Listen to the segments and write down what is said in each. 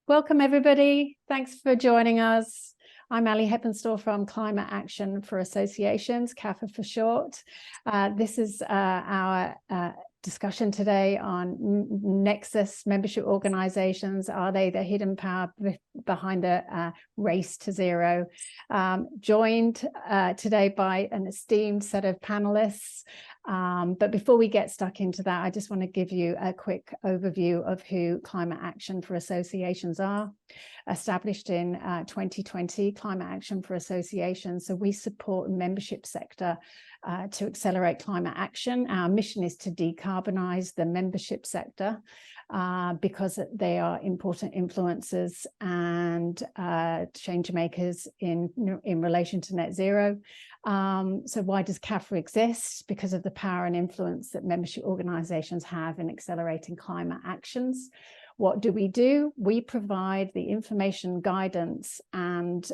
Welcome, everybody. Thanks for joining us. I'm Ali Heppenstall from Climate Action for Associations, CAFA for short. This is our discussion today on Nexus membership organizations. Are they the hidden power behind the race to zero? Joined today by an esteemed set of panelists. But before we get stuck into that, I just want to give you a quick overview of who Climate Action for Associations are. Established in 2020, Climate Action for Associations. So we support the membership sector to accelerate climate action. Our mission is to decarbonize the membership sector because they are important influencers and change makers in relation to net zero. So why does CAFA exist? Because of the power and influence that membership organizations have in accelerating climate actions. What do? We provide the information, guidance, and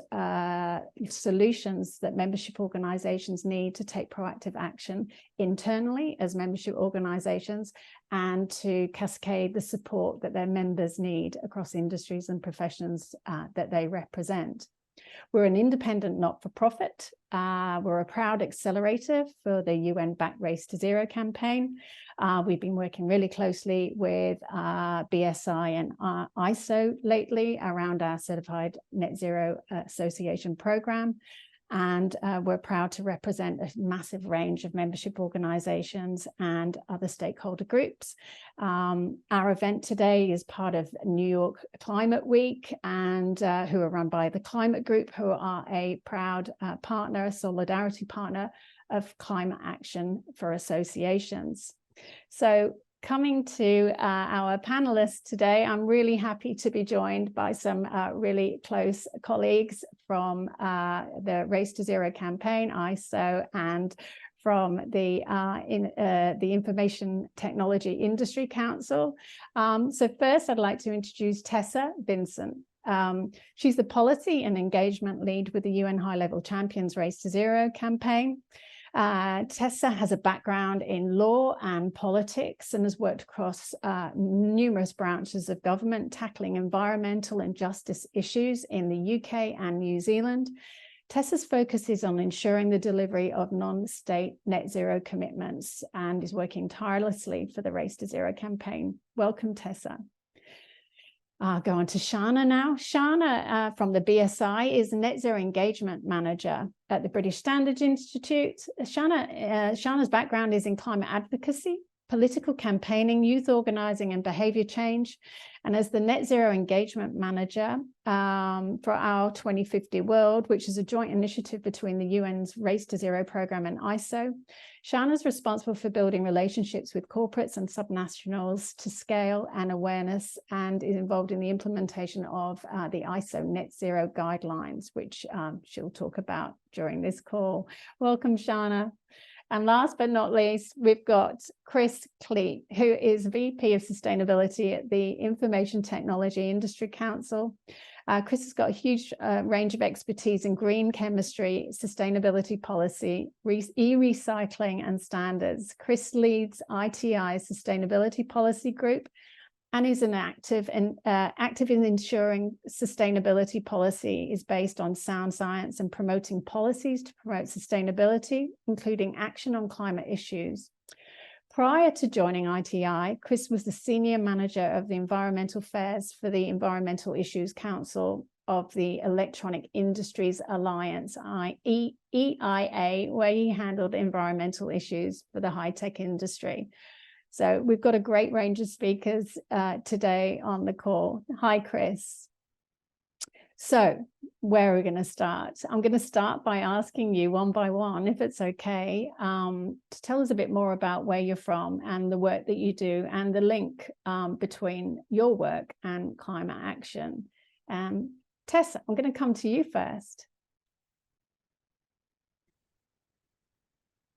solutions that membership organizations need to take proactive action internally as membership organizations and to cascade the support that their members need across industries and professions that they represent. We're an independent not-for-profit. We're a proud accelerator for the UN-backed Race to Zero campaign. We've been working really closely with BSI and ISO lately around our Certified Net Zero Association program. And we're proud to represent a massive range of membership organizations and other stakeholder groups. Our event today is part of New York Climate Week and who are run by the Climate Group, who are a proud partner, a solidarity partner of Climate Action for Associations. So coming to our panelists today, I'm really happy to be joined by some really close colleagues from the Race to Zero campaign, ISO, and from the Information Technology Industry Council. So first, I'd like to introduce Tessa Vincent. She's the Policy and Engagement Lead with the UN High-Level Champions Race to Zero campaign. Tessa has a background in law and politics and has worked across numerous branches of government, tackling environmental and justice issues in the UK and New Zealand. Tessa's focus is on ensuring the delivery of non-state net zero commitments and is working tirelessly for the Race to Zero campaign. Welcome, Tessa. Go on to Shana now. Shana from the BSI is Net Zero Engagement Manager at the British Standards Institute. Shana's background is in climate advocacy, political campaigning, youth organising and behaviour change. And as the Net Zero Engagement Manager for our 2050 World, which is a joint initiative between the UN's Race to Zero programme and ISO, Shana's responsible for building relationships with corporates and subnationals to scale and awareness, and is involved in the implementation of the ISO Net Zero guidelines, which she'll talk about during this call. Welcome, Shana. And last but not least, we've got Chris Cleet, who is VP of Sustainability at the Information Technology Industry Council. Chris has got a huge range of expertise in green chemistry, sustainability policy, e-recycling and standards. Chris leads ITI's Sustainability Policy Group and is an active in ensuring sustainability policy is based on sound science and promoting policies to promote sustainability, including action on climate issues. Prior to joining ITI, Chris was the Senior Manager of the Environmental Affairs for the Environmental Issues Council of the Electronic Industries Alliance, EIA, where he handled environmental issues for the high-tech industry. So we've got a great range of speakers today on the call. Hi, Chris. So where are we going to start? I'm going to start by asking you one by one, if it's okay, to tell us a bit more about where you're from and the work that you do and the link between your work and climate action. Tessa, I'm going to come to you first.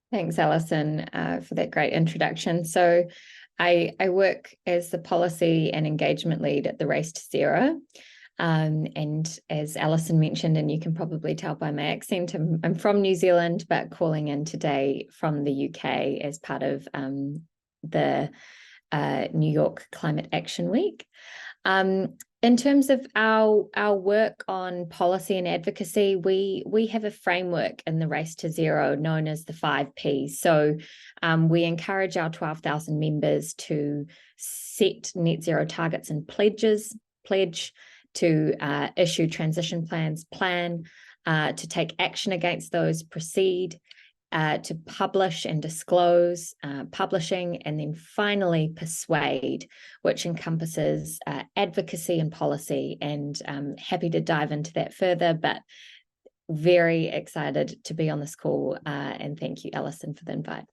Thanks, Alison, for that great introduction. So I work as the Policy and Engagement Lead at the Race to Zero. And as Alison mentioned, and you can probably tell by my accent, I'm from New Zealand, but calling in today from the UK as part of the New York Climate Action Week. In terms of our work on policy and advocacy, we have a framework in the Race to Zero known as the 5 Ps. So we encourage our 12,000 members to set net zero targets and pledge to issue transition plans, to take action against those, proceed, to publish and disclose, publishing, and then finally persuade, which encompasses advocacy and policy. And happy to dive into that further, but very excited to be on this call. And thank you, Alison, for the invite.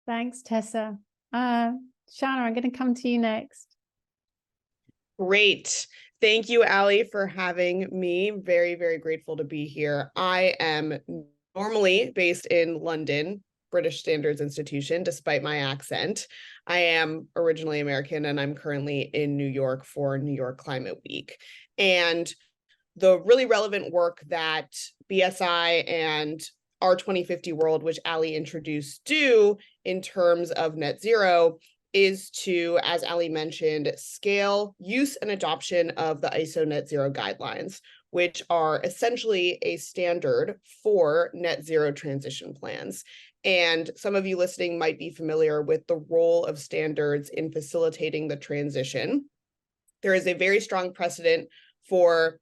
Thanks, Tessa. Shana, I'm going to come to you next. Great. Thank you, Ali, for having me. Very, very grateful to be here. I am normally based in London, British Standards Institution, despite my accent. I am originally American, and I'm currently in New York for New York Climate Week. And the really relevant work that BSI and our 2050 World, which Ali introduced, do in terms of net zero is to, as Ali mentioned, scale use and adoption of the ISO net zero guidelines, which are essentially a standard for net zero transition plans. And some of you listening might be familiar with the role of standards in facilitating the transition. There is a very strong precedent for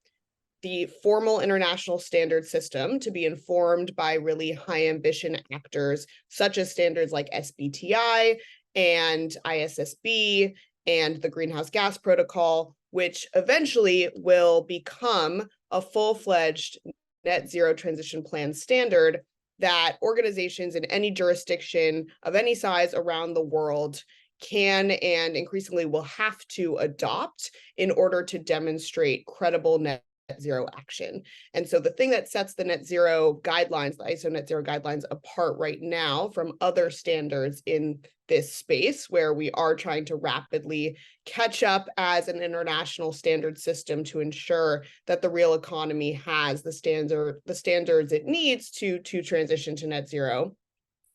the formal international standard system to be informed by really high ambition actors, such as standards like SBTI and ISSB and the Greenhouse Gas Protocol, which eventually will become a full-fledged net zero transition plan standard that organizations in any jurisdiction of any size around the world can and increasingly will have to adopt in order to demonstrate credible net zero action. And so the thing that sets the net zero guidelines, the ISO net zero guidelines, apart right now from other standards in this space, where we are trying to rapidly catch up as an international standard system to ensure that the real economy has the standards it needs to transition to net zero,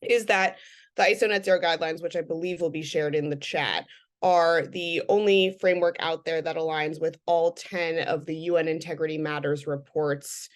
is that the ISO net zero guidelines, which I believe will be shared in the chat, are the only framework out there that aligns with all 10 of the UN Integrity Matters reports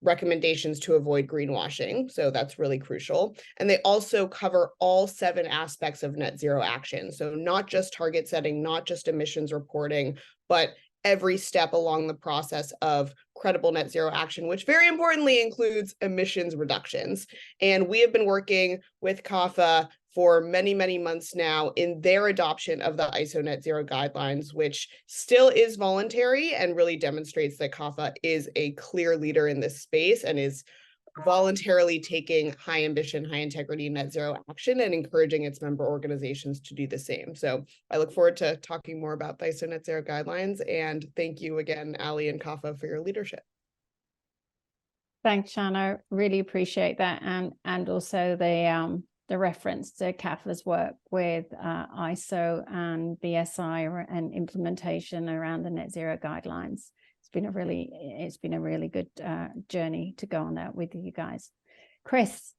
recommendations to avoid greenwashing. So that's really crucial. And they also cover all 7 aspects of net zero action. So not just target setting, not just emissions reporting, but every step along the process of credible net zero action, which very importantly includes emissions reductions. And we have been working with CAFA for many, many months now in their adoption of the ISO net zero guidelines, which still is voluntary and really demonstrates that CAFA is a clear leader in this space and is voluntarily taking high ambition, high integrity net zero action and encouraging its member organizations to do the same. So I look forward to talking more about the ISO net zero guidelines. And thank you again, Ali and CAFA, for your leadership. Thanks, Shana. Really appreciate that. And also the reference to CAFA's work with ISO and BSI and implementation around the net zero guidelines. It's been a really good journey to go on that with you guys. Chris,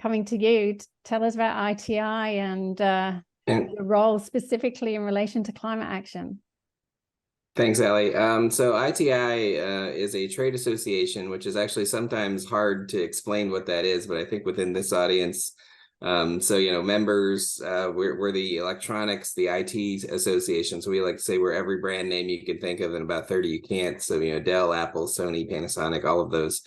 coming to you, tell us about ITI and your role specifically in relation to climate action. Thanks, Ali. So ITI is a trade association, which is actually sometimes hard to explain what that is, but I think within this audience, so, members, we're the electronics, the IT association. So we like to say we're every brand name you can think of and about 30 you can't. So, Dell, Apple, Sony, Panasonic, all of those.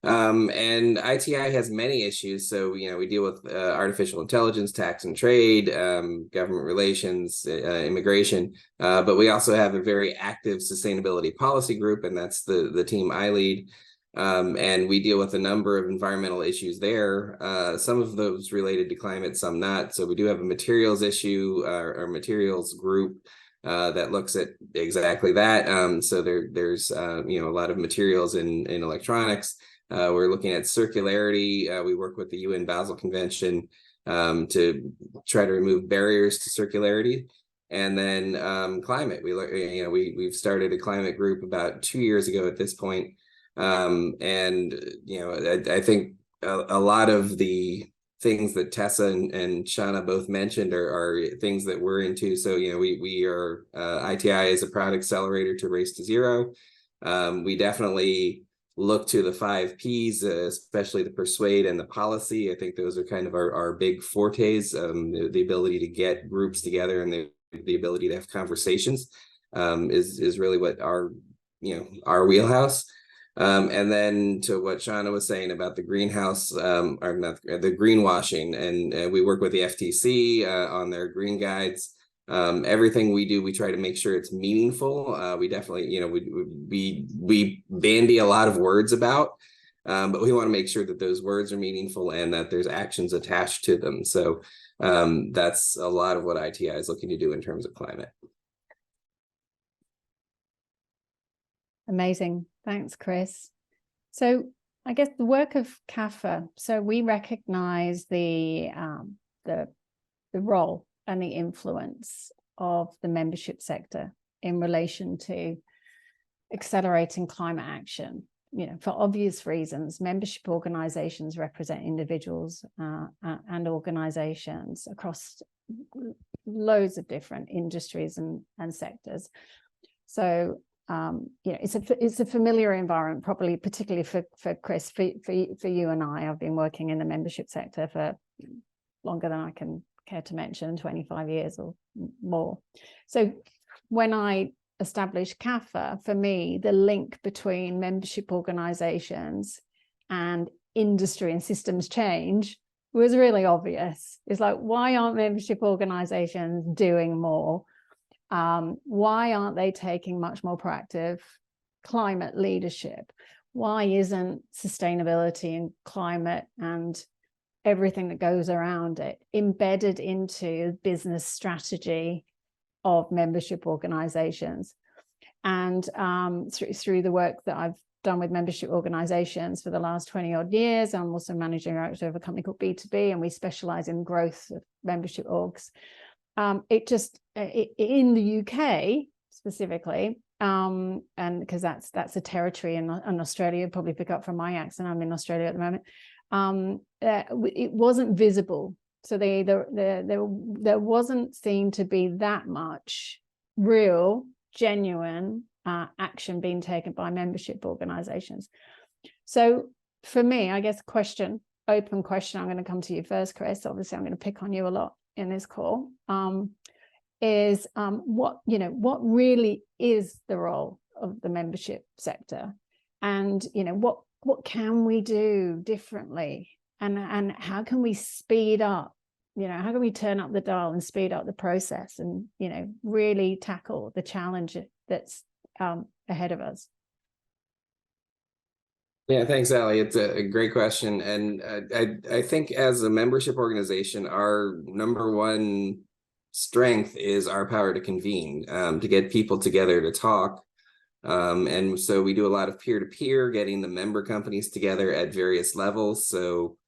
And ITI has many issues. So, we deal with artificial intelligence, tax and trade, government relations, immigration. But we also have a very active sustainability policy group, and that's the team I lead. And we deal with a number of environmental issues there, some of those related to climate, some not. So we do have a materials issue, our materials group that looks at exactly that. So there's a lot of materials in electronics. We're looking at circularity. We work with the UN Basel Convention to try to remove barriers to circularity. And then climate. We've started a climate group about 2 years ago at this point. I think a lot of the things that Tessa and Shauna both mentioned are things that we're into. So, we are, ITI is a proud accelerator to Race to Zero. We definitely look to the 5 Ps, especially the persuade and the policy. I think those are kind of our big fortes, the ability to get groups together and the ability to have conversations is really what our wheelhouse. And then to what Shauna was saying about the greenhouse, or not the greenwashing, and we work with the FTC on their green guides. Everything we do, we try to make sure it's meaningful. We definitely, we bandy a lot of words about, but we want to make sure that those words are meaningful and that there's actions attached to them. So that's a lot of what ITI is looking to do in terms of climate. Amazing. Thanks, Chris. So I guess the work of CAFA, so we recognize the role and the influence of the membership sector in relation to accelerating climate action. For obvious reasons, membership organizations represent individuals and organizations across loads of different industries and sectors. So it's a familiar environment, probably particularly for Chris, for you and I. I've been working in the membership sector for longer than I can care to mention, 25 years or more. So when I established CAFA, for me, the link between membership organizations and industry and systems change was really obvious. It's like, why aren't membership organizations doing more? Why aren't they taking much more proactive climate leadership? Why isn't sustainability and climate and everything that goes around it embedded into business strategy of membership organizations? And through the work that I've done with membership organizations for the last 20 odd years, I'm also managing director of a company called B2B, and we specialize in growth of membership orgs. In the UK specifically, and because that's a territory in Australia, you'll probably pick up from my accent, I'm in Australia at the moment, it wasn't visible. So there wasn't seen to be that much real, genuine action being taken by membership organizations. So for me, I guess open question, I'm going to come to you first, Chris. Obviously, I'm going to pick on you a lot in this call, is what really is the role of the membership sector, and what can we do differently, and how can we speed up, how can we turn up the dial and speed up the process, and really tackle the challenge that's ahead of us? Yeah, thanks, Ali. It's a great question. And I think as a membership organization, our number one strength is our power to convene, to get people together to talk. And so we do a lot of peer-to-peer, getting the member companies together at various levels. So,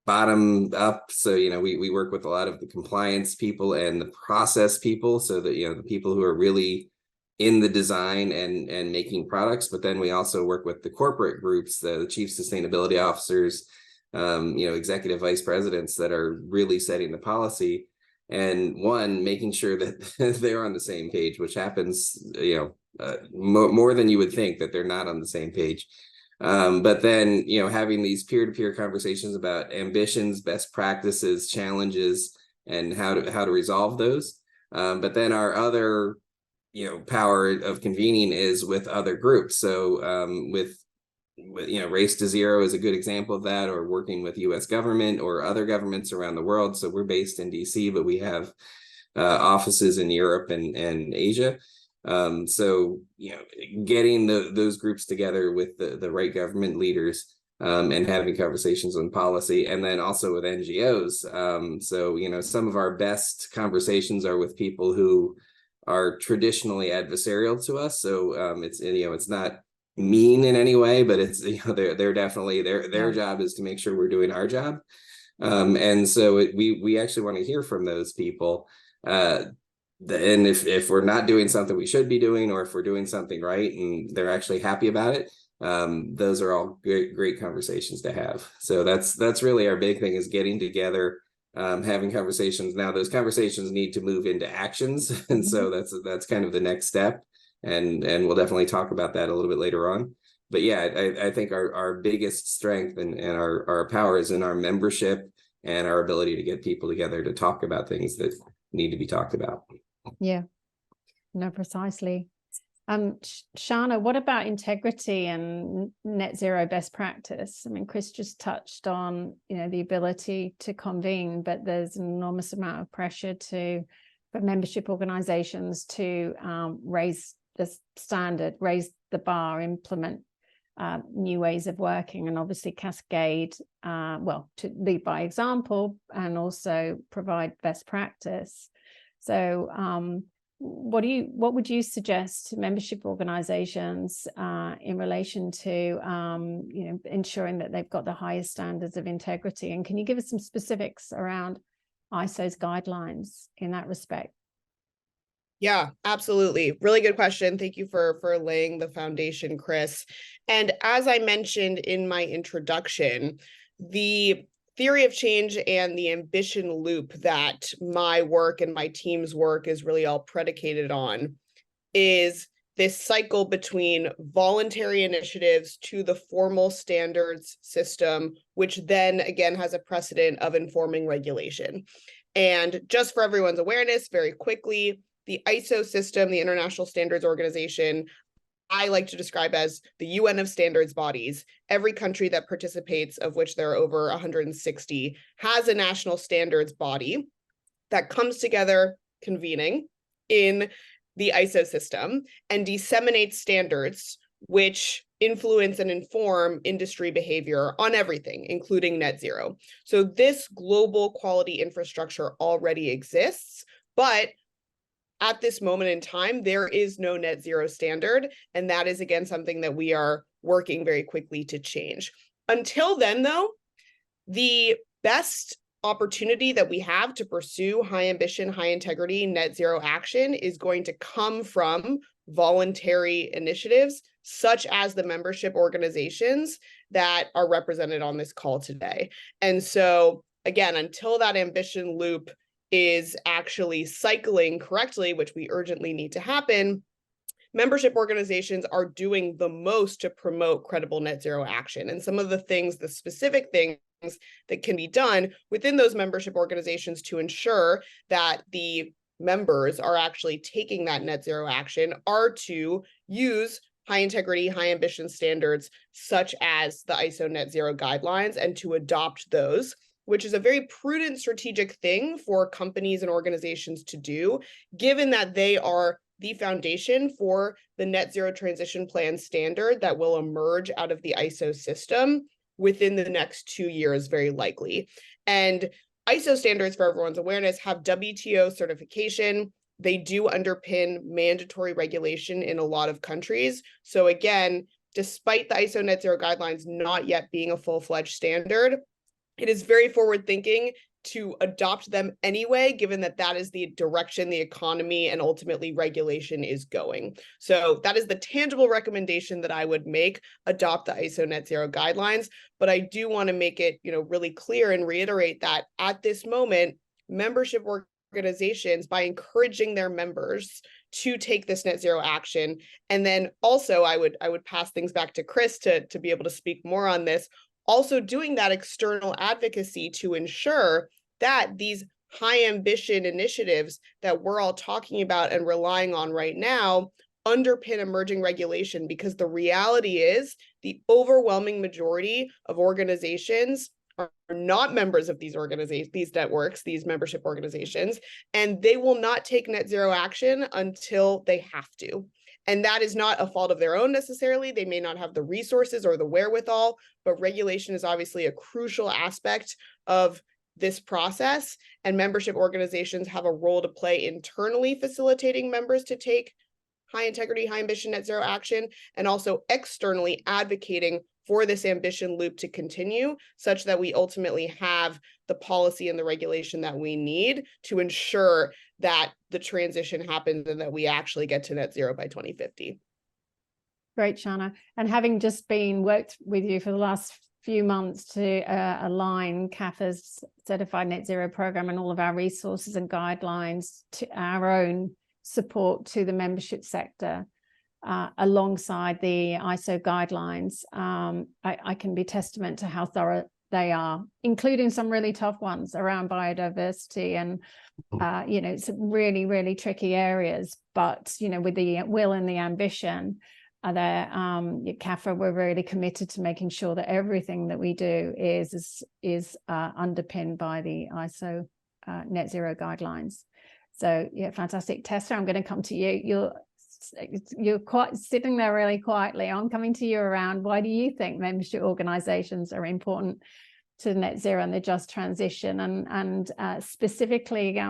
bottom up. So, we work with a lot of the compliance people and the process people, so that, the people who are really in the design and making products. But then we also work with the corporate groups, the chief sustainability officers, executive vice presidents that are really setting the policy, and making sure that they're on the same page, which happens, more than you would think that they're not on the same page. But then, having these peer-to-peer conversations about ambitions, best practices, challenges, and how to resolve those. But then our other power of convening is with other groups. So with Race to Zero is a good example of that, or working with US government or other governments around the world. So we're based in DC, but we have offices in Europe and Asia. So getting those groups together with the right government leaders, and having conversations on policy, and then also with NGOs. So some of our best conversations are with people who are traditionally adversarial to us. So it's not mean in any way, but it's they're definitely their job is to make sure we're doing our job. And so we actually want to hear from those people. And if we're not doing something we should be doing, or if we're doing something right and they're actually happy about it, those are all great conversations to have. So that's really our big thing, is getting together, having conversations. Now those conversations need to move into actions, and so that's kind of the next step, and we'll definitely talk about that a little bit later on. But yeah, I think our biggest strength and our power is in our membership and our ability to get people together to talk about things that need to be talked about. Yeah, no, precisely. Shana, what about integrity and net zero best practice? I mean, Chris just touched on, the ability to convene, but there's an enormous amount of pressure for membership organizations to raise the standard, raise the bar, implement new ways of working, and obviously cascade, to lead by example and also provide best practice. So what would you suggest to membership organizations in relation to ensuring that they've got the highest standards of integrity? And can you give us some specifics around ISO's guidelines in that respect? Yeah, absolutely. Really good question. Thank you for laying the foundation, Chris. And as I mentioned in my introduction, the theory of change and the ambition loop that my work and my team's work is really all predicated on is this cycle between voluntary initiatives to the formal standards system, which then again has a precedent of informing regulation. And just for everyone's awareness, very quickly, the ISO system, the International Standards Organization, I like to describe as the UN of standards bodies. Every country that participates, of which there are over 160, has a national standards body that comes together, convening in the ISO system, and disseminates standards which influence and inform industry behavior on everything, including net zero. So this global quality infrastructure already exists, but at this moment in time, there is no net zero standard. And that is, again, something that we are working very quickly to change. Until then, though, the best opportunity that we have to pursue high ambition, high integrity, net zero action is going to come from voluntary initiatives, such as the membership organizations that are represented on this call today. And so, again, until that ambition loop is actually cycling correctly, which we urgently need to happen, membership organizations are doing the most to promote credible net zero action. And some of the specific things that can be done within those membership organizations to ensure that the members are actually taking that net zero action are to use high integrity, high ambition standards, such as the ISO net zero guidelines, and to adopt those, which is a very prudent strategic thing for companies and organizations to do, given that they are the foundation for the net zero transition plan standard that will emerge out of the ISO system within the next 2 years, very likely. And ISO standards, for everyone's awareness, have WTO certification. They do underpin mandatory regulation in a lot of countries. So again, despite the ISO net zero guidelines not yet being a full-fledged standard, it is very forward-thinking to adopt them anyway, given that that is the direction the economy and ultimately regulation is going. So that is the tangible recommendation that I would make: adopt the ISO net zero guidelines. But I do want to make it, really clear and reiterate that at this moment, membership organizations, by encouraging their members to take this net zero action, and then also I would pass things back to Chris to be able to speak more on this, also doing that external advocacy to ensure that these high ambition initiatives that we're all talking about and relying on right now underpin emerging regulation, because the reality is the overwhelming majority of organizations are not members of these organizations, these networks, these membership organizations, and they will not take net zero action until they have to. And that is not a fault of their own necessarily. They may not have the resources or the wherewithal, but regulation is obviously a crucial aspect of this process. And membership organizations have a role to play internally, facilitating members to take high integrity, high ambition net zero action, and also externally advocating for this ambition loop to continue, such that we ultimately have the policy and the regulation that we need to ensure that the transition happens and that we actually get to net zero by 2050. Great, Shana. And having just worked with you for the last few months to align CAFA's Certified Net Zero program and all of our resources and guidelines to our own support to the membership sector, alongside the ISO guidelines, I can be testament to how thorough they are, including some really tough ones around biodiversity and some really, really tricky areas. But with the will and the ambition there, CAFA, we're really committed to making sure that everything that we do is underpinned by the ISO net zero guidelines. So yeah, fantastic. Tessa, I'm going to come to you. You're quite sitting there really quietly. I'm coming to you around, why do you think membership organizations are important to net zero and the just transition, and specifically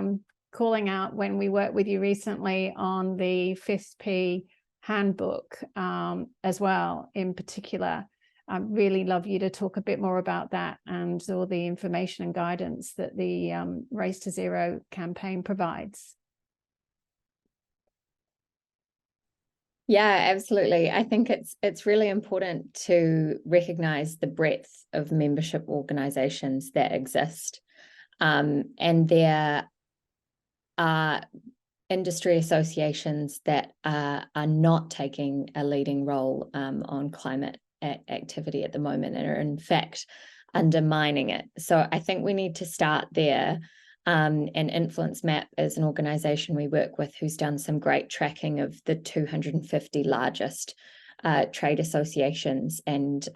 calling out when we worked with you recently on the FISP handbook as well in particular. I'd really love you to talk a bit more about that and all the information and guidance that the Race to Zero campaign provides. Yeah, absolutely. I think it's really important to recognize the breadth of membership organizations that exist. And there are industry associations that are not taking a leading role on climate activity at the moment and are in fact undermining it. So I think we need to start there. And Influence Map is an organization we work with who's done some great tracking of the 250 largest trade associations, and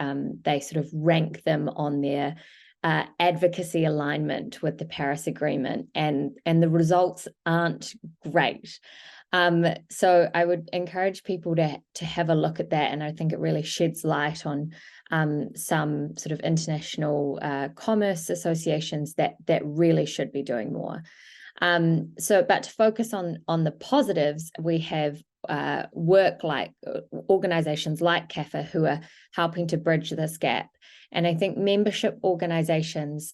they sort of rank them on their advocacy alignment with the Paris Agreement, and the results aren't great. So I would encourage people to have a look at that, and I think it really sheds light on some sort of international commerce associations that really should be doing more. But to focus on the positives, we have organizations like CAFA who are helping to bridge this gap. And I think membership organizations,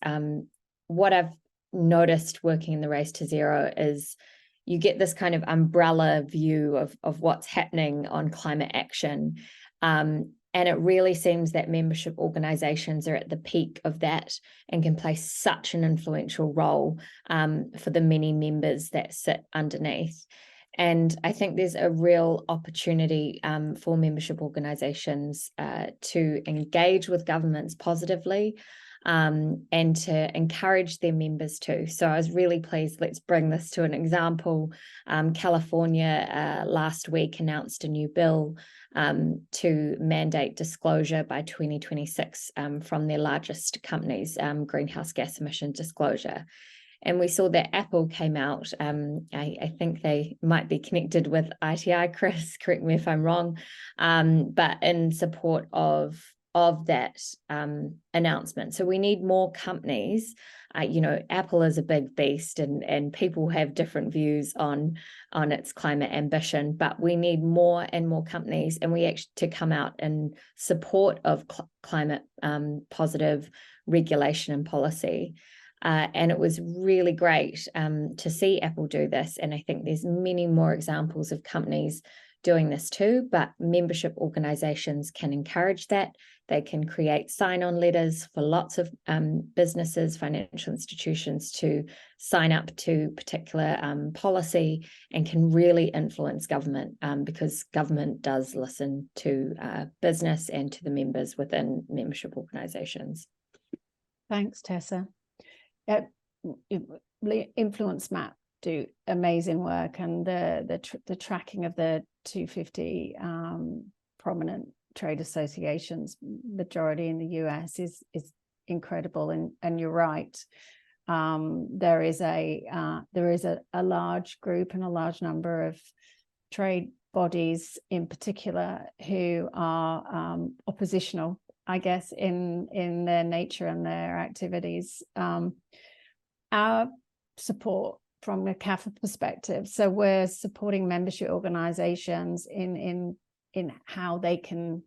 what I've noticed working in the Race to Zero is you get this kind of umbrella view of what's happening on climate action. And it really seems that membership organizations are at the peak of that and can play such an influential role for the many members that sit underneath. And I think there's a real opportunity for membership organizations to engage with governments positively and to encourage their members too. So I was really pleased. Let's bring this to an example. California last week announced a new bill to mandate disclosure by 2026 from their largest companies, greenhouse gas emission disclosure. And we saw that Apple came out. I think they might be connected with ITI, Chris, correct me if I'm wrong, but in support of that announcement. So we need more companies. Apple is a big beast, and people have different views on its climate ambition, but we need more and more companies, and we actually to come out in support of climate positive regulation and policy. And it was really great to see Apple do this. And I think there's many more examples of companies doing this too, but membership organizations can encourage that. They can create sign-on letters for lots of businesses, financial institutions to sign up to particular policy, and can really influence government because government does listen to business and to the members within membership organizations. Thanks, Tessa. Influence Map do amazing work, and the tracking of the 250 prominent trade associations, majority in the US, is incredible. And you're right, there is a large group and a large number of trade bodies in particular who are oppositional, I guess, in their nature and their activities. Our support from a CAFA perspective, so we're supporting membership organizations in how they can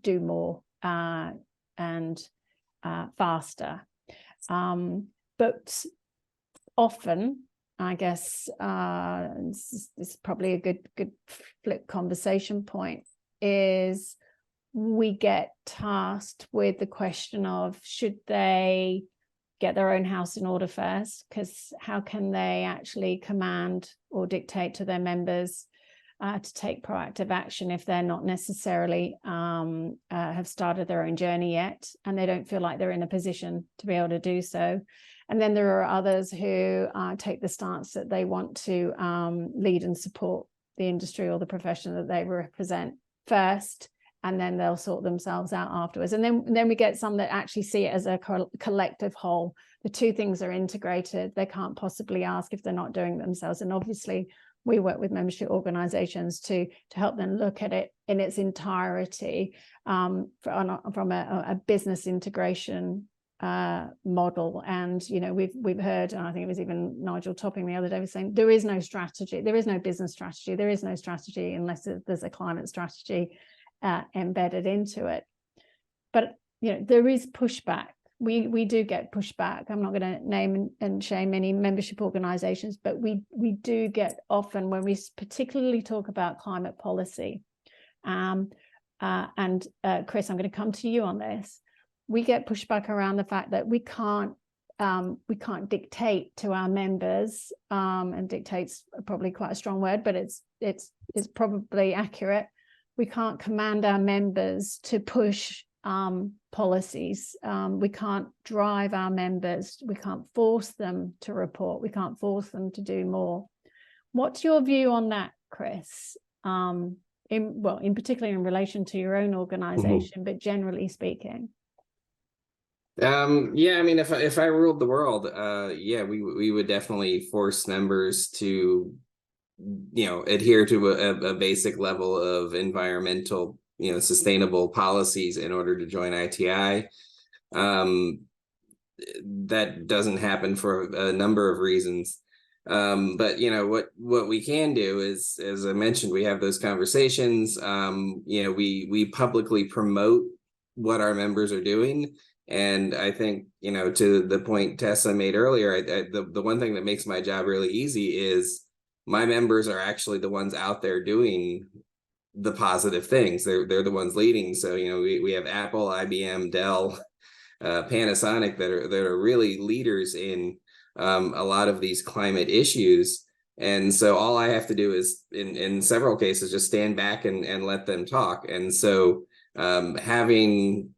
do more and faster. But often, I guess this is probably a good flip conversation point. is we get tasked with the question of, should they get their own house in order first? Because how can they actually command or dictate to their members to take proactive action if they're not necessarily have started their own journey yet, and they don't feel like they're in a position to be able to do so? And then there are others who take the stance that they want to lead and support the industry or the profession that they represent first, and then they'll sort themselves out afterwards. And then we get some that actually see it as a collective whole. The two things are integrated. They can't possibly ask if they're not doing it themselves. And obviously, we work with membership organizations to help them look at it in its entirety from a business integration model. And we've heard, and I think it was even Nigel Topping the other day was saying, there is no strategy, there is no business strategy, there is no strategy unless there's a climate strategy embedded into it. But there is pushback. We do get pushback. I'm not going to name and shame any membership organizations, but we do get often, when we particularly talk about climate policy, and Chris, I'm going to come to you on this. We get pushback around the fact that we can't dictate to our members, and dictate's probably quite a strong word, but it's probably accurate. We can't command our members to push policies. We can't drive our members. We can't force them to report. We can't force them to do more. What's your view on that, Chris? In particular in relation to your own organization, but generally speaking. Yeah, I mean, if I ruled the world, we would definitely force members to, adhere to a basic level of environmental, sustainable policies in order to join ITI. That doesn't happen for a number of reasons. But what we can do is, as I mentioned, we have those conversations. We publicly promote what our members are doing. And I think, to the point Tessa made earlier, the one thing that makes my job really easy is my members are actually the ones out there doing the positive things. They're the ones leading. So, we have Apple, IBM, Dell, Panasonic that are really leaders in a lot of these climate issues. And so all I have to do is, in several cases, just stand back and let them talk. And so having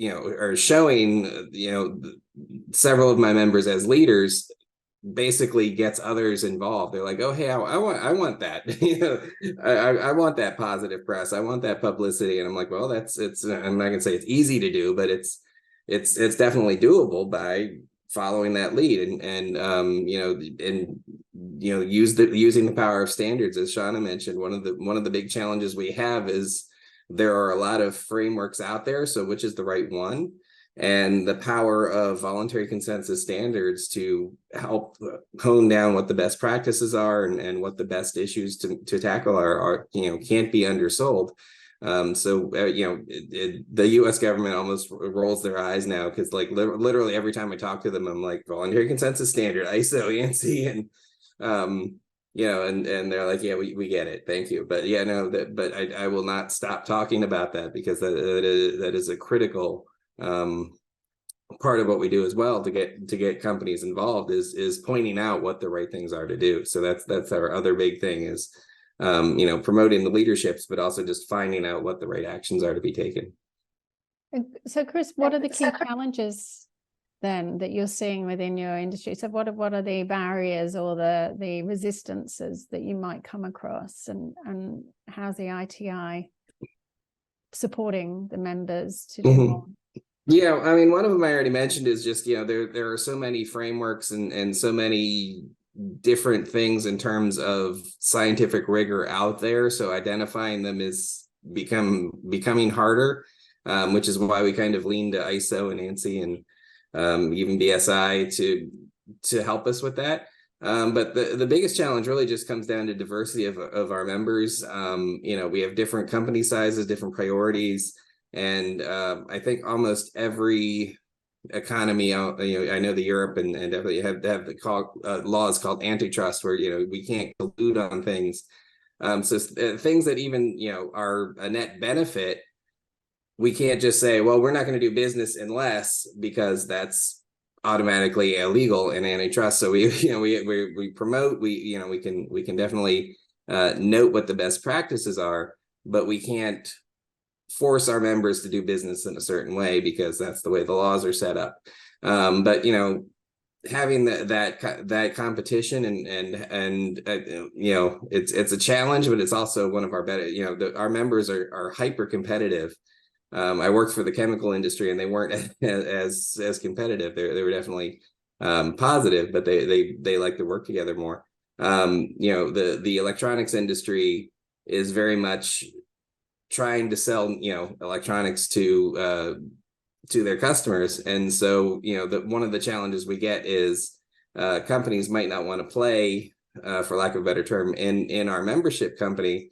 or showing, several of my members as leaders basically gets others involved. They're like, oh, hey, I want that. I want that positive press. I want that publicity. And I'm like, well, I'm not gonna say it's easy to do, but it's definitely doable by following that lead and using the power of standards. As Shauna mentioned, one of the big challenges we have is there are a lot of frameworks out there. So which is the right one? And the power of voluntary consensus standards to help hone down what the best practices are and what the best issues to tackle are can't be undersold. The U.S. government almost rolls their eyes now because literally every time I talk to them, I'm like, voluntary consensus standard, ISO, ANSI, and and they're like, yeah, we get it, thank you. But but I will not stop talking about that because that is a critical part of what we do as well to get companies involved is pointing out what the right things are to do. So that's our other big thing is promoting the leaderships, but also just finding out what the right actions are to be taken. So Chris, what are the key challenges then that you're seeing within your industry? So what are the barriers or the resistances that you might come across, and how's the ITI supporting the members to do more? Yeah, I mean, one of them I already mentioned is just, there are so many frameworks and so many different things in terms of scientific rigor out there. So identifying them is becoming harder, which is why we kind of lean to ISO and ANSI and even BSI to help us with that. But the biggest challenge really just comes down to diversity of our members. We have different company sizes, different priorities. And I think almost every economy, I know the Europe and definitely have the laws called antitrust where, we can't collude on things. So things that even, are a net benefit, we can't just say, well, we're not going to do business unless, because that's automatically illegal in antitrust. So we promote, we can definitely note what the best practices are, but we can't force our members to do business in a certain way because that's the way the laws are set up. But having that competition and it's a challenge, but it's also one of our better. Our members are hyper competitive. I worked for the chemical industry, and they weren't as competitive. They were definitely positive, but they like to work together more. The electronics industry is very much trying to sell electronics to their customers, and so one of the challenges we get is companies might not want to play, for lack of a better term, in our membership company.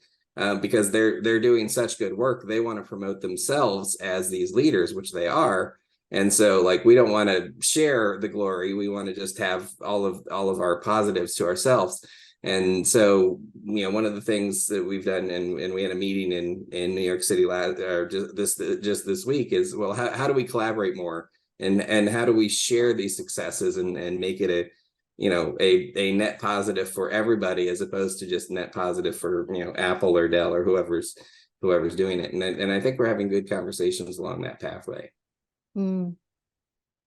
Because they're doing such good work, they want to promote themselves as these leaders, which they are, and so we don't want to share the glory. We want to just have all of our positives to ourselves. And so one of the things that we've done, and we had a meeting in New York City just this week, is, well, how do we collaborate more, and how do we share these successes and make it a net positive for everybody, as opposed to just net positive for Apple or Dell or whoever's doing it. And I think we're having good conversations along that pathway. Very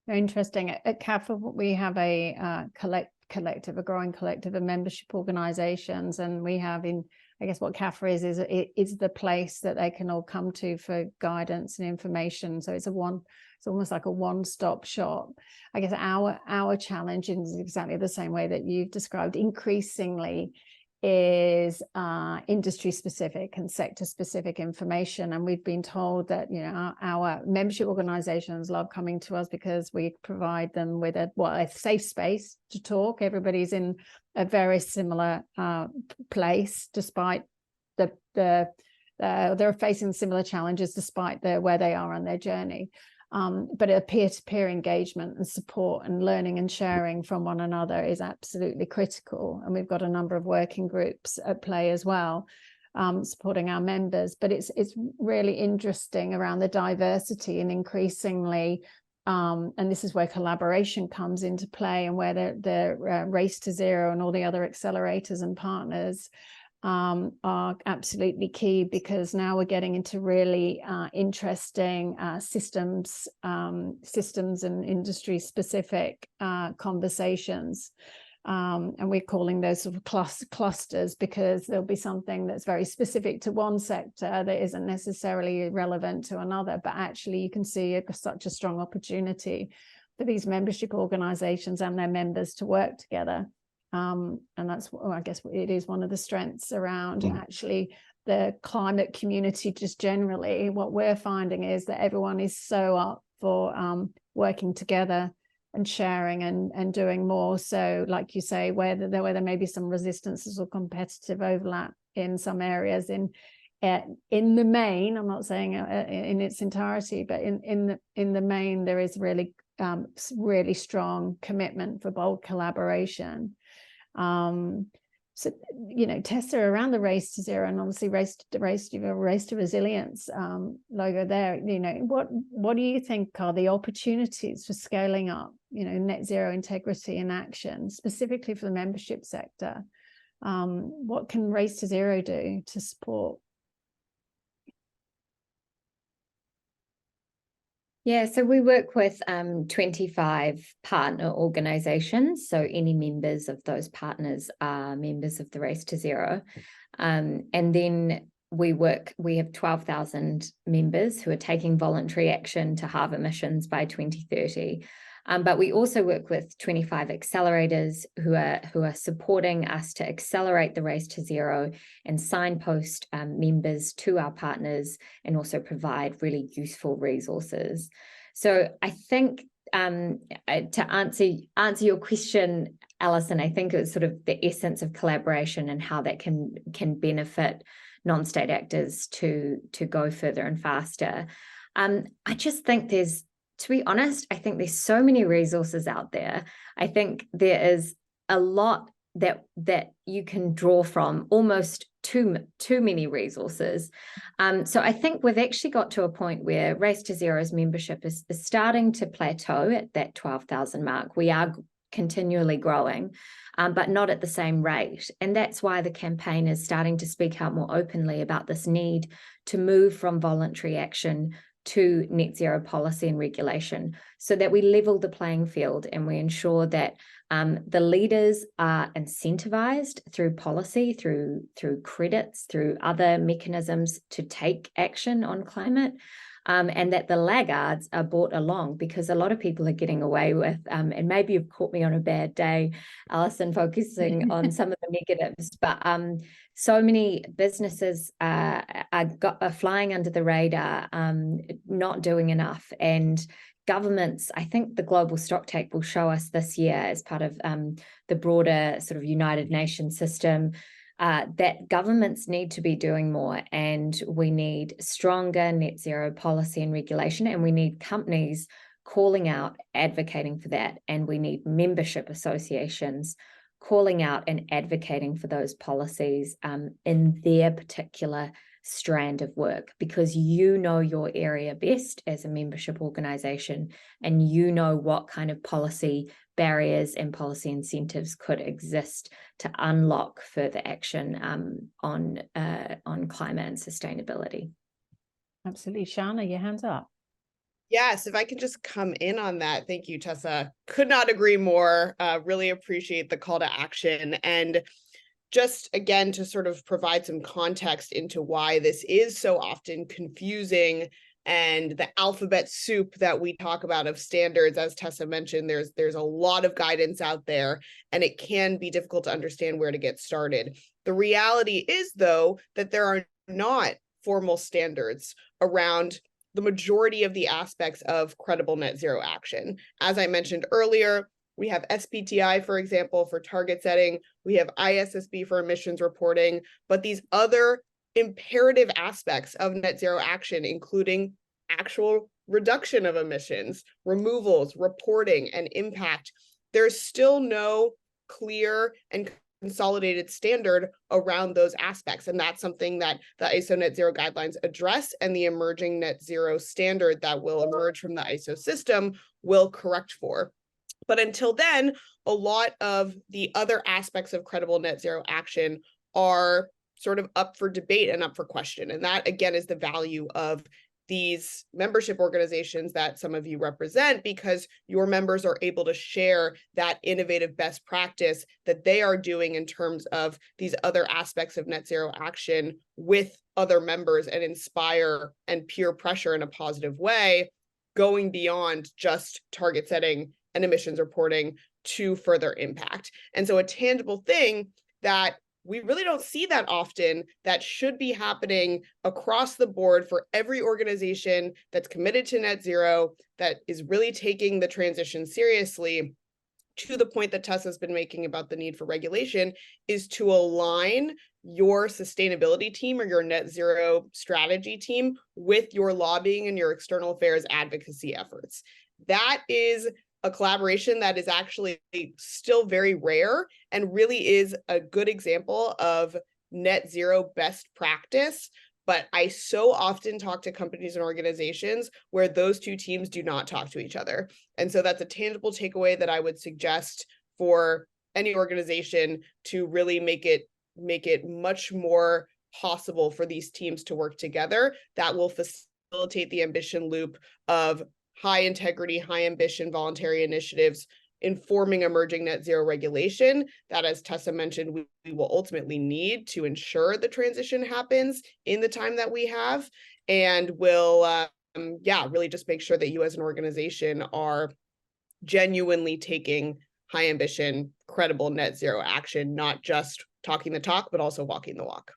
interesting. At CAFA, we have a collective, a growing collective of membership organizations, and we have I guess what CAFA is the place that they can all come to for guidance and information. So it's almost like a one-stop shop. I guess our challenge is exactly the same way that you've described, increasingly, is industry specific and sector specific information. And we've been told that our membership organizations love coming to us because we provide them with a safe space to talk. Everybody's in a very similar place, despite they're facing similar challenges despite where they are on their journey. But a peer-to-peer engagement and support and learning and sharing from one another is absolutely critical. And we've got a number of working groups at play as well, supporting our members. But it's really interesting around the diversity, and increasingly, and this is where collaboration comes into play, and where the Race to Zero and all the other accelerators and partners are absolutely key, because now we're getting into really interesting systems and industry specific conversations, and we're calling those sort of clusters, because there'll be something that's very specific to one sector that isn't necessarily relevant to another, but actually you can see such a strong opportunity for these membership organizations and their members to work together. And that's, I guess, it is one of the strengths around actually the climate community. Just generally, what we're finding is that everyone is so up for working together and sharing and doing more. So, like you say, where there may be some resistances or competitive overlap in some areas, in the main, I'm not saying in its entirety, but in the main, there is really strong commitment for bold collaboration. So Tessa, around the Race to Zero, and obviously race to resilience logo there, what do you think are the opportunities for scaling up net zero integrity and action, specifically for the membership sector? What can Race to Zero do to support? Yeah, so we work with 25 partner organizations. So any members of those partners are members of the Race to Zero. And then we have 12,000 members who are taking voluntary action to halve emissions by 2030. But we also work with 25 accelerators who are supporting us to accelerate the Race to Zero and signpost members to our partners, and also provide really useful resources. So I think to answer your question, Alison, I think it's sort of the essence of collaboration and how that can benefit non-state actors to go further and faster. I just think to be honest, I think there's so many resources out there. I think there is a lot that you can draw from almost too many resources. So I think we've actually got to a point where Race to Zero's membership is starting to plateau at that 12,000 mark. We are continually growing, but not at the same rate. And that's why the campaign is starting to speak out more openly about this need to move from voluntary action to net zero policy and regulation, so that we level the playing field and we ensure that the leaders are incentivized through policy, through credits, through other mechanisms to take action on climate, and that the laggards are brought along, because a lot of people are getting away with, and maybe you've caught me on a bad day, Alison, focusing on some of the negatives, but so many businesses are flying under the radar, not doing enough. And governments, I think the Global Stocktake will show us this year as part of the broader sort of United Nations system, that governments need to be doing more, and we need stronger net zero policy and regulation, and we need companies calling out, advocating for that, and we need membership associations calling out and advocating for those policies in their particular strand of work, because you know your area best as a membership organization, and you know what kind of policy barriers and policy incentives could exist to unlock further action on climate and sustainability. Absolutely. Shana, your hands up. Yes, if I can just come in on that. Thank you, Tessa. Could not agree more. Really appreciate the call to action. And just again, to sort of provide some context into why this is so often confusing, and the alphabet soup that we talk about of standards, as Tessa mentioned, there's a lot of guidance out there, and it can be difficult to understand where to get started. The reality is, though, that there are not formal standards around the majority of the aspects of credible net zero action. As I mentioned earlier, we have SBTI, for example, for target setting. We have ISSB for emissions reporting, but these other imperative aspects of net zero action, including actual reduction of emissions, removals, reporting, and impact, there's still no clear and consolidated standard around those aspects. And that's something that the ISO net zero guidelines address, and the emerging net zero standard that will emerge from the ISO system will correct for. But until then, a lot of the other aspects of credible net zero action are sort of up for debate and up for question. And that, again, is the value of these membership organizations that some of you represent, because your members are able to share that innovative best practice that they are doing in terms of these other aspects of net zero action with other members, and inspire and peer pressure in a positive way, going beyond just target setting and emissions reporting to further impact. And so a tangible thing that we really don't see that often, that should be happening across the board for every organization that's committed to net zero, that is really taking the transition seriously, to the point that Tessa's been making about the need for regulation, is to align your sustainability team or your net zero strategy team with your lobbying and your external affairs advocacy efforts. That is a collaboration that is actually still very rare, and really is a good example of net zero best practice. But I so often talk to companies and organizations where those two teams do not talk to each other. And so that's a tangible takeaway that I would suggest for any organization, to really make it much more possible for these teams to work together. That will facilitate the ambition loop of high integrity, high ambition voluntary initiatives informing emerging net zero regulation that, as Tessa mentioned, we will ultimately need to ensure the transition happens in the time that we have, and will really just make sure that you as an organization are genuinely taking high ambition, credible net zero action, not just talking the talk, but also walking the walk.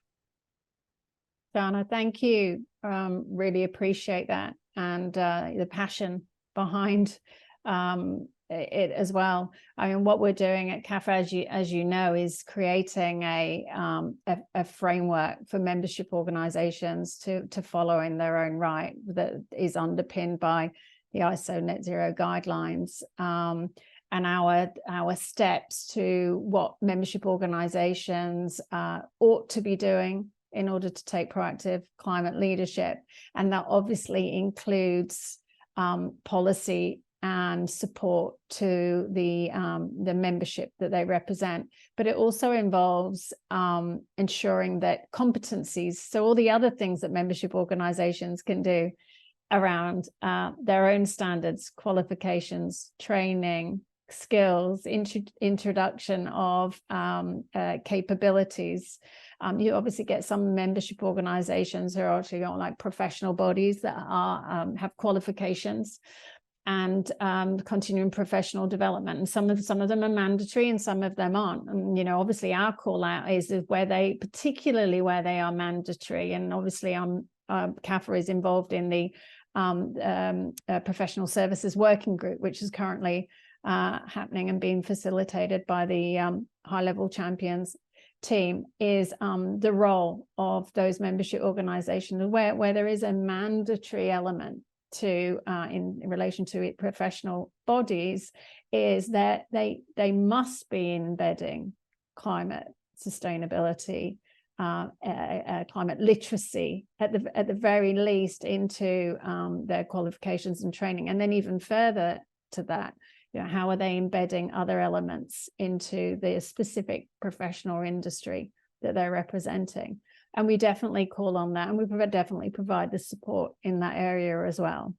Dana, thank you. Really appreciate that, and the passion behind it as well. I mean, what we're doing at CAFA, as you know, is creating a framework for membership organizations to follow in their own right, that is underpinned by the ISO net zero guidelines. and our steps to what membership organizations ought to be doing in order to take proactive climate leadership. And that obviously includes policy and support to the membership that they represent, but it also involves ensuring that competencies, so all the other things that membership organizations can do around their own standards, qualifications, training, skills, introduction of capabilities. You obviously get some membership organizations who are actually like professional bodies that are have qualifications and continuing professional development, and some of them are mandatory and some of them aren't. And obviously our call out is where they, particularly where they are mandatory, and obviously CAFA is involved in the professional services working group, which is currently happening and being facilitated by the high-level champions team, is the role of those membership organizations where there is a mandatory element to in relation to it, professional bodies, is that they must be embedding climate sustainability, climate literacy at the very least into their qualifications and training. And then even further to that, how are they embedding other elements into the specific profession or industry that they're representing? And we definitely call on that, and we definitely provide the support in that area as well.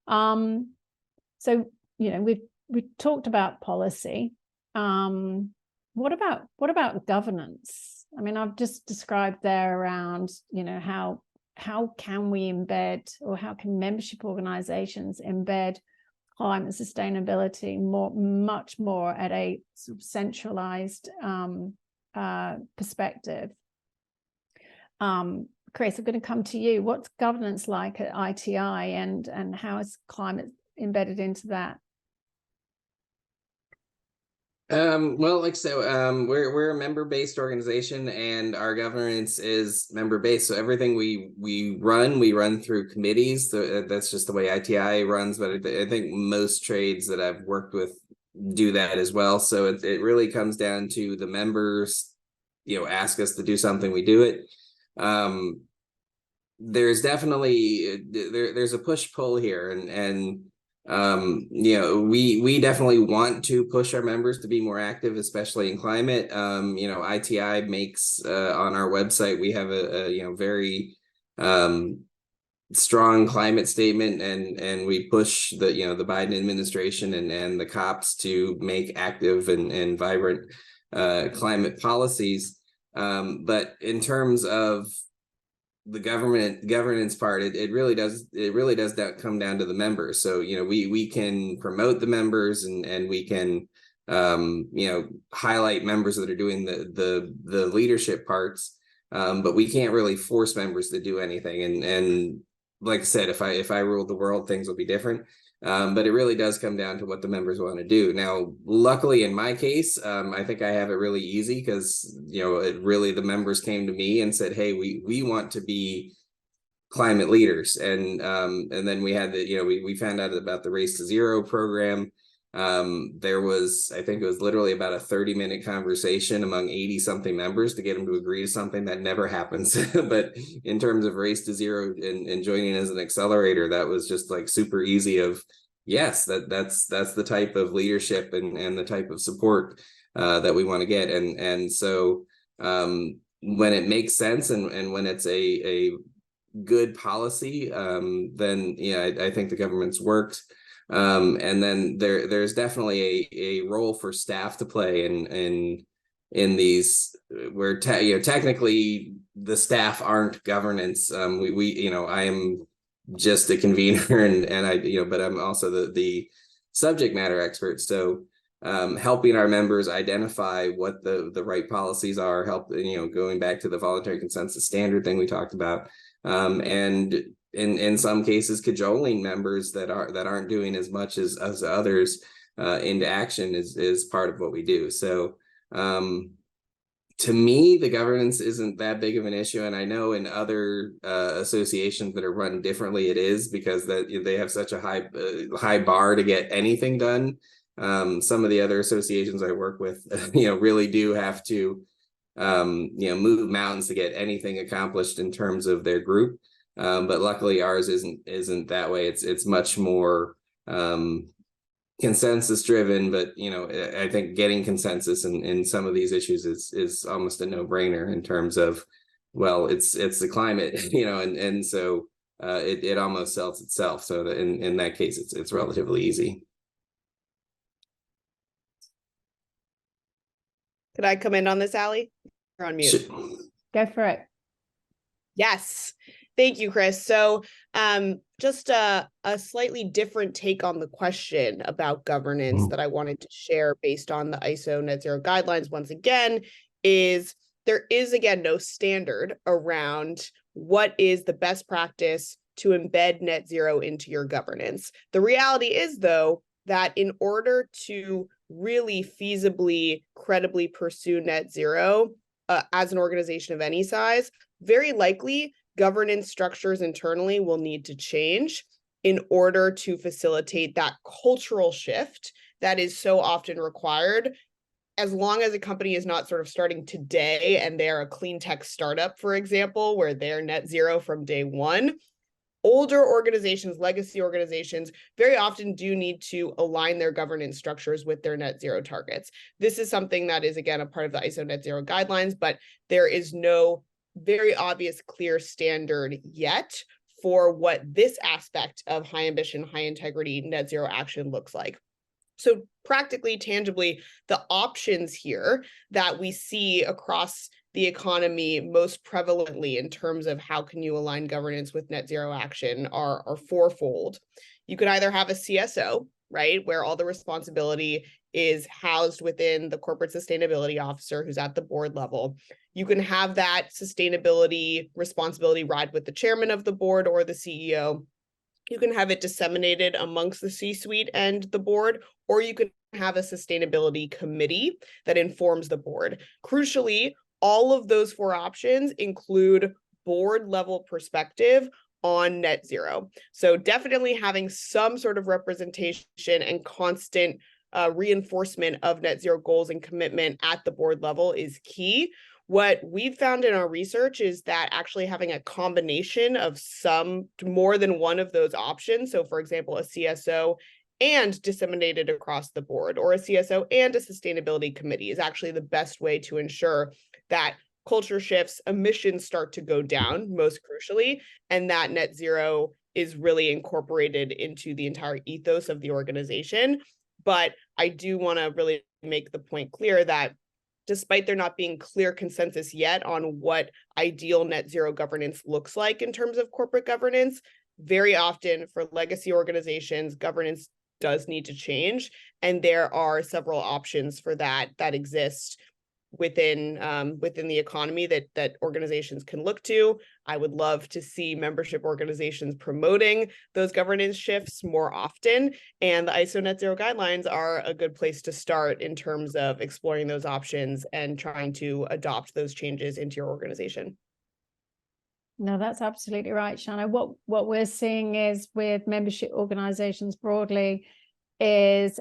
So we've talked about policy. What about governance? I mean, I've just described there around how can we embed, or how can membership organizations embed climate sustainability much more at a sort of centralized perspective. Chris, I'm going to come to you. What's governance like at ITI, and how is climate embedded into that? Well, like so, we're a member-based organization, and our governance is member-based. So everything we run through committees. So that's just the way ITI runs. But I think most trades that I've worked with do that as well. So it really comes down to the members, ask us to do something, we do it. There's definitely there's a push-pull here, and we definitely want to push our members to be more active, especially in climate. ITI makes on our website, we have a very strong climate statement, and we push the the Biden administration and the COPs to make active and vibrant climate policies. But in terms of the governance part, it really does come down to the members. So we can promote the members, and we can highlight members that are doing the leadership parts, but we can't really force members to do anything. And like I said, if I ruled the world, things will be different. But it really does come down to what the members want to do. Now, luckily in my case, I think I have it really easy, because the members came to me and said, hey, we want to be climate leaders. And then we had we found out about the Race to Zero program. There was, I think it was literally about a 30-minute conversation among 80 something members to get them to agree to something that never happens. But in terms of Race to Zero and joining as an accelerator, that was just like super easy of, yes, that's the type of leadership and the type of support that we want to get. And so when it makes sense, and when it's a good policy, then I think the government's worked. And then there's definitely a role for staff to play in these, where technically the staff aren't governance. I am just a convener, and I but I'm also the subject matter expert. So helping our members identify what the right policies are, going back to the voluntary consensus standard thing we talked about, and in some cases cajoling members that aren't doing as much as others into action is part of what we do. So to me, the governance isn't that big of an issue, and I know in other associations that are run differently, it is, because that they have such a high bar to get anything done. Some of the other associations I work with, really do have to, move mountains to get anything accomplished in terms of their group. But luckily ours isn't that way. It's much more consensus driven, but I think getting consensus in some of these issues is almost a no-brainer in terms of, well, it's the climate, and so it almost sells itself. So that in that case, it's relatively easy. Could I come in on this, Allie? You're on mute. Go for it. Yes. Thank you, Chris. So just a slightly different take on the question about governance that I wanted to share based on the ISO net zero guidelines once again is there is, again, no standard around what is the best practice to embed net zero into your governance. The reality is, though, that in order to really feasibly, credibly pursue net zero as an organization of any size, very likely governance structures internally will need to change in order to facilitate that cultural shift that is so often required. As long as a company is not sort of starting today and they're a clean tech startup, for example, where they're net zero from day one, older organizations, legacy organizations, very often do need to align their governance structures with their net zero targets. This is something that is, again, a part of the ISO net zero guidelines, but there is no very obvious, clear standard yet for what this aspect of high ambition, high integrity net zero action looks like. So practically, tangibly, the options here that we see across the economy most prevalently in terms of how can you align governance with net zero action are fourfold. You could either have a CSO, right, where all the responsibility is housed within the corporate sustainability officer who's at the board level. You can have that sustainability responsibility ride with the chairman of the board or the CEO. You can have it disseminated amongst the C-suite and the board, or you can have a sustainability committee that informs the board. Crucially, all of those four options include board level perspective on net zero. So definitely having some sort of representation and constant reinforcement of net zero goals and commitment at the board level is key. What we've found in our research is that actually having a combination of more than one of those options, so for example, a CSO and disseminated across the board, or a CSO and a sustainability committee, is actually the best way to ensure that culture shifts, emissions start to go down, most crucially, and that net zero is really incorporated into the entire ethos of the organization. But I do want to really make the point clear that despite there not being clear consensus yet on what ideal net zero governance looks like in terms of corporate governance, very often for legacy organizations, governance does need to change. And there are several options for that exist within the economy that organizations can look to. I would love to see membership organizations promoting those governance shifts more often, and the ISO net zero guidelines are a good place to start in terms of exploring those options and trying to adopt those changes into your organization. No, that's absolutely right, Shanna. What we're seeing is with membership organizations broadly is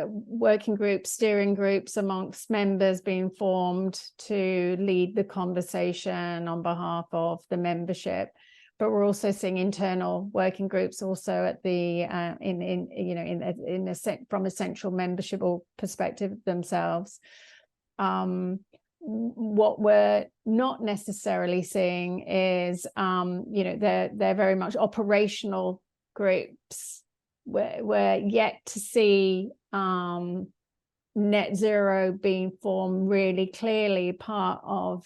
working groups, steering groups amongst members being formed to lead the conversation on behalf of the membership. But we're also seeing internal working groups also at the from a central membership or perspective themselves. What we're not necessarily seeing is they're very much operational groups. We're yet to see net zero being formed really clearly part of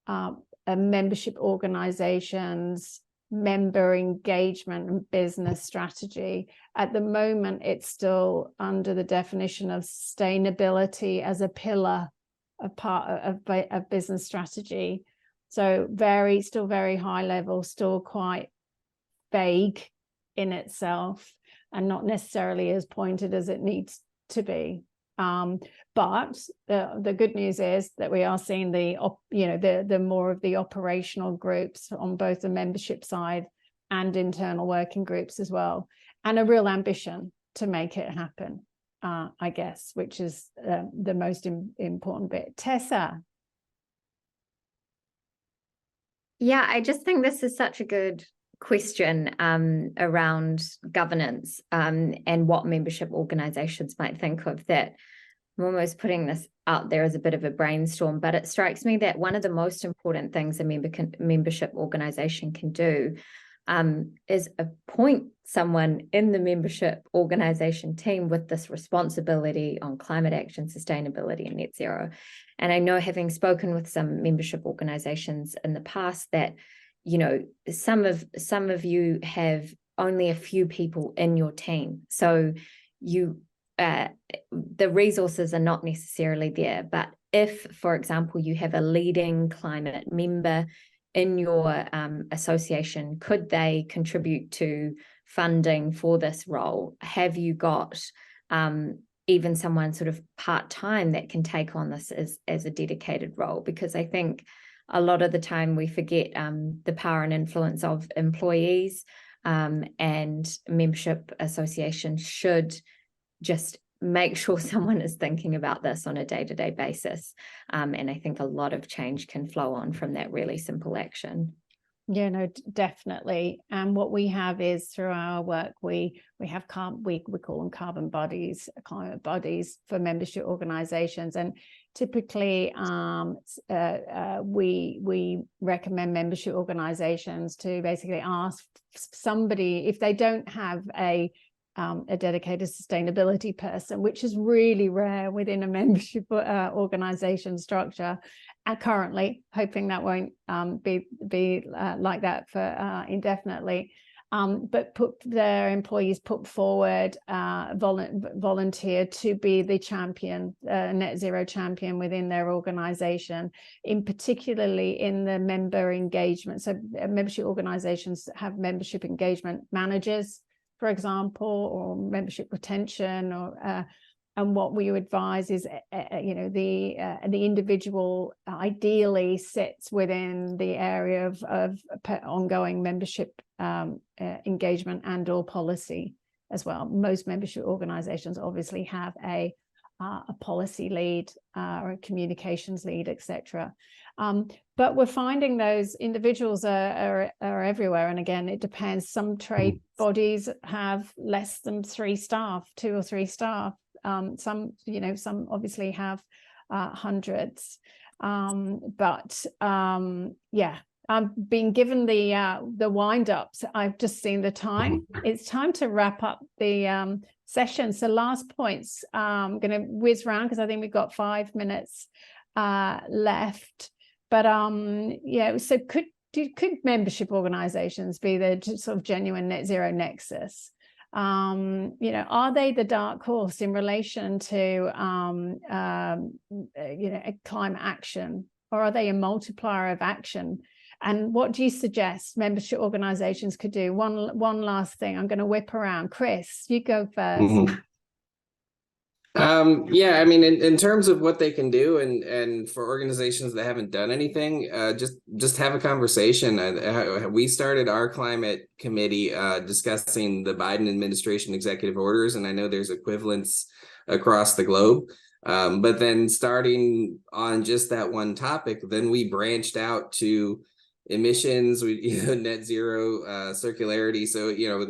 a membership organization's member engagement and business strategy. At the moment, it's still under the definition of sustainability as a pillar of part of business strategy. So still very high level, still quite vague in itself, and not necessarily as pointed as it needs to be. But the good news is that we are seeing the more of the operational groups on both the membership side and internal working groups as well, and a real ambition to make it happen, I guess, which is the most important bit. Tessa. Yeah, I just think this is such a good question around governance and what membership organizations might think of that. I'm almost putting this out there as a bit of a brainstorm, but it strikes me that one of the most important things a membership organization can do is appoint someone in the membership organization team with this responsibility on climate action, sustainability, and net zero. And I know, having spoken with some membership organizations in the past, that, you know, some of you have only a few people in your team, so you the resources are not necessarily there. But if, for example, you have a leading climate member in your association, could they contribute to funding for this role? Have you got even someone sort of part-time that can take on this as a dedicated role? Because I think a lot of the time we forget the power and influence of employees, and membership associations should just make sure someone is thinking about this on a day-to-day basis. And I think a lot of change can flow on from that really simple action. Yeah, no, definitely. And what we have is, through our work, we have we call them carbon bodies, climate bodies for membership organizations. And typically we recommend membership organizations to basically ask somebody, if they don't have a dedicated sustainability person, which is really rare within a membership organization structure currently, hoping that won't be like that for indefinitely, but their employees put forward, volunteer to be the champion, net zero champion within their organization, particularly in the member engagement. So membership organizations have membership engagement managers, for example, or membership retention, or and what we advise is, you know, the individual ideally sits within the area of ongoing membership engagement and or policy as well. Most membership organizations obviously have a policy lead or a communications lead, etc. But we're finding those individuals are everywhere. And again, it depends. Some trade bodies have less than 3 staff, 2 or 3 staff. Some, you know, some obviously have hundreds. Yeah, I've been given the wind-ups. I've just seen the time. It's time to wrap up the session. So last points, I'm going to whiz around because I think we've got 5 minutes left. But yeah, so could membership organizations be the sort of genuine net zero nexus? You know, are they the dark horse in relation to you know, climate action, or are they a multiplier of action? And what do you suggest membership organizations could do? One last thing, I'm going to whip around. Chris, you go first. Yeah, I mean, in terms of what they can do, and for organizations that haven't done anything, just have a conversation. We started our climate committee discussing the Biden administration executive orders, and I know there's equivalents across the globe. But then starting on just that one topic, then we branched out to emissions, net zero, circularity. So, you know,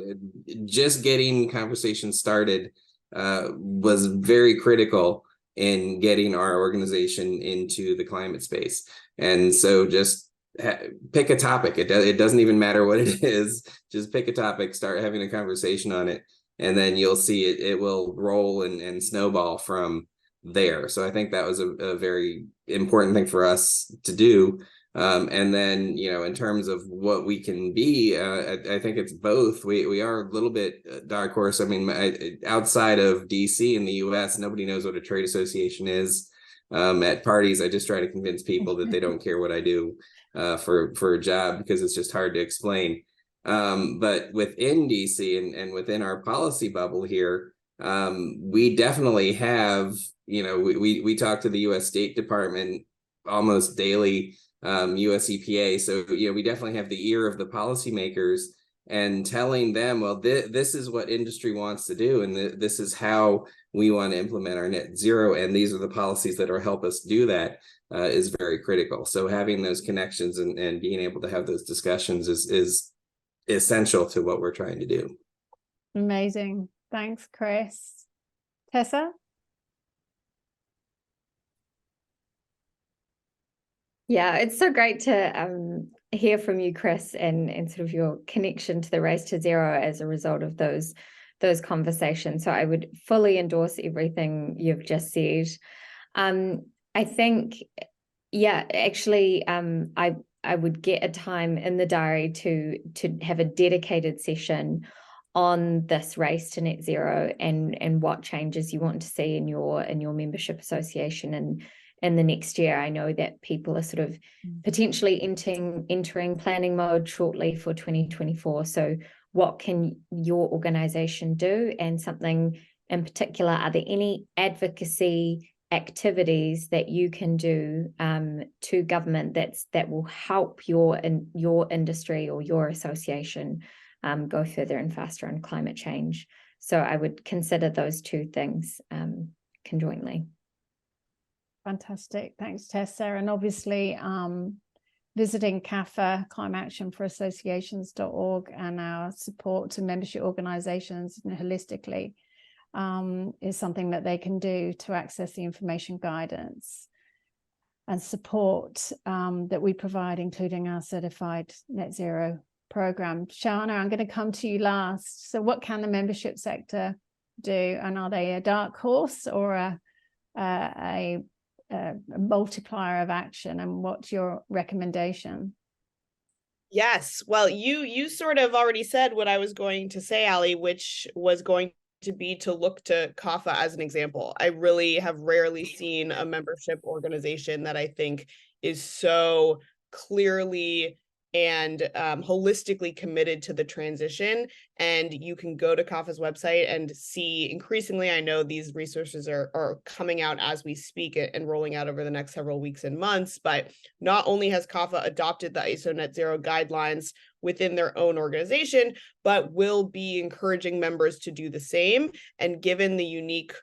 just getting conversations started was very critical in getting our organization into the climate space. And so just pick a topic. It doesn't even matter what it is. Just pick a topic, start having a conversation on it, and then you'll see it will roll and snowball from there. So I think that was a very important thing for us to do. And then, you know, in terms of what we can be, I think it's both. We are a little bit dark horse. I mean, outside of DC in the US, nobody knows what a trade association is. At parties, I just try to convince people that they don't care what I do for a job, because it's just hard to explain. But within DC and within our policy bubble here, we definitely have, you know, we talk to the US State Department almost daily, US EPA. So, you know, we definitely have the ear of the policymakers, and telling them, well, this is what industry wants to do, and this is how we want to implement our net zero, and these are the policies that will help us do that, is very critical. So having those connections and being able to have those discussions is essential to what we're trying to do. Amazing. Thanks, Chris. Tessa? Yeah, it's so great to hear from you, Chris, and sort of your connection to the Race to Zero as a result of those conversations. So I would fully endorse everything you've just said. I think, yeah, actually, I would get a time in the diary to have a dedicated session on this race to net zero and what changes you want to see in your membership association and in the next year. I know that people are sort of potentially entering planning mode shortly for 2024. So what can your organization do? And something in particular, are there any advocacy activities that you can do to government that will help your industry or your association go further and faster on climate change? So I would consider those two things conjointly. Fantastic. Thanks, Tessa. And obviously, visiting CAFA, climateactionforassociations.org, and our support to membership organizations holistically is something that they can do to access the information, guidance and support that we provide, including our certified net zero program. Shana, I'm going to come to you last. So what can the membership sector do? And are they a dark horse or a multiplier of action, and what's your recommendation? Yes, well, you sort of already said what I was going to say, Ali, which was going to be to look to CAFA as an example. I really have rarely seen a membership organization that I think is so clearly and holistically committed to the transition. And you can go to CAFA's website and see, increasingly, I know these resources are coming out as we speak and rolling out over the next several weeks and months, but not only has CAFA adopted the ISO net zero guidelines within their own organization, but will be encouraging members to do the same. And given the unique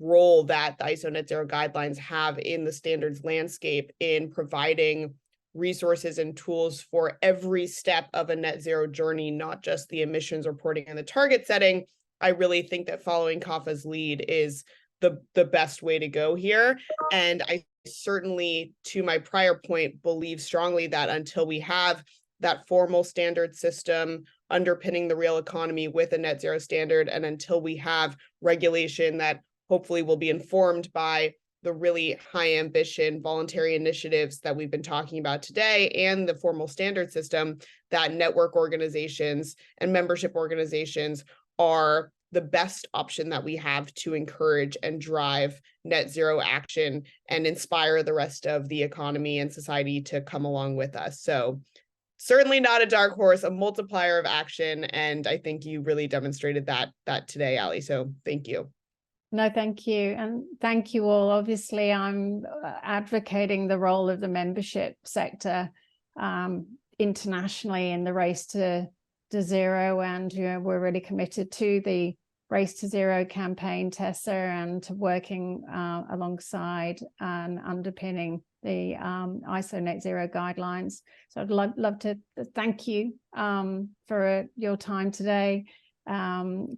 role that the ISO net zero guidelines have in the standards landscape in providing resources and tools for every step of a net zero journey, not just the emissions reporting and the target setting, I really think that following CAFA's lead is the best way to go here. And I certainly, to my prior point, believe strongly that until we have that formal standard system underpinning the real economy with a net zero standard, and until we have regulation that hopefully will be informed by the really high ambition voluntary initiatives that we've been talking about today and the formal standard system, that network organizations and membership organizations are the best option that we have to encourage and drive net zero action and inspire the rest of the economy and society to come along with us. So certainly not a dark horse, a multiplier of action. And I think you really demonstrated that today, Ali. So thank you. No, thank you. And thank you all. Obviously, I'm advocating the role of the membership sector internationally in the race to zero. And we're really committed to the Race to Zero campaign, Tessa, and to working alongside and underpinning the ISO net zero guidelines. So I'd love to thank you for your time today.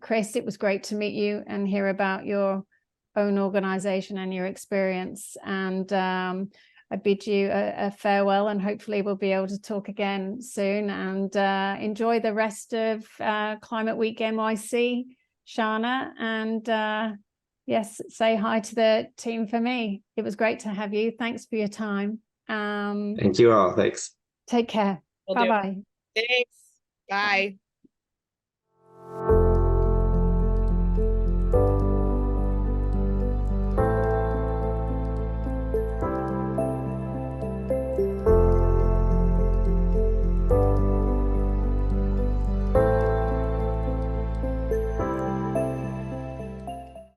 Chris, it was great to meet you and hear about your own organization and your experience, and I bid you a farewell, and hopefully we'll be able to talk again soon. And enjoy the rest of Climate Week NYC, Shana, and yes, say hi to the team for me. It was great to have you. Thanks for your time. Thank you all. Thanks. Take care. Bye-bye. Thanks. Bye.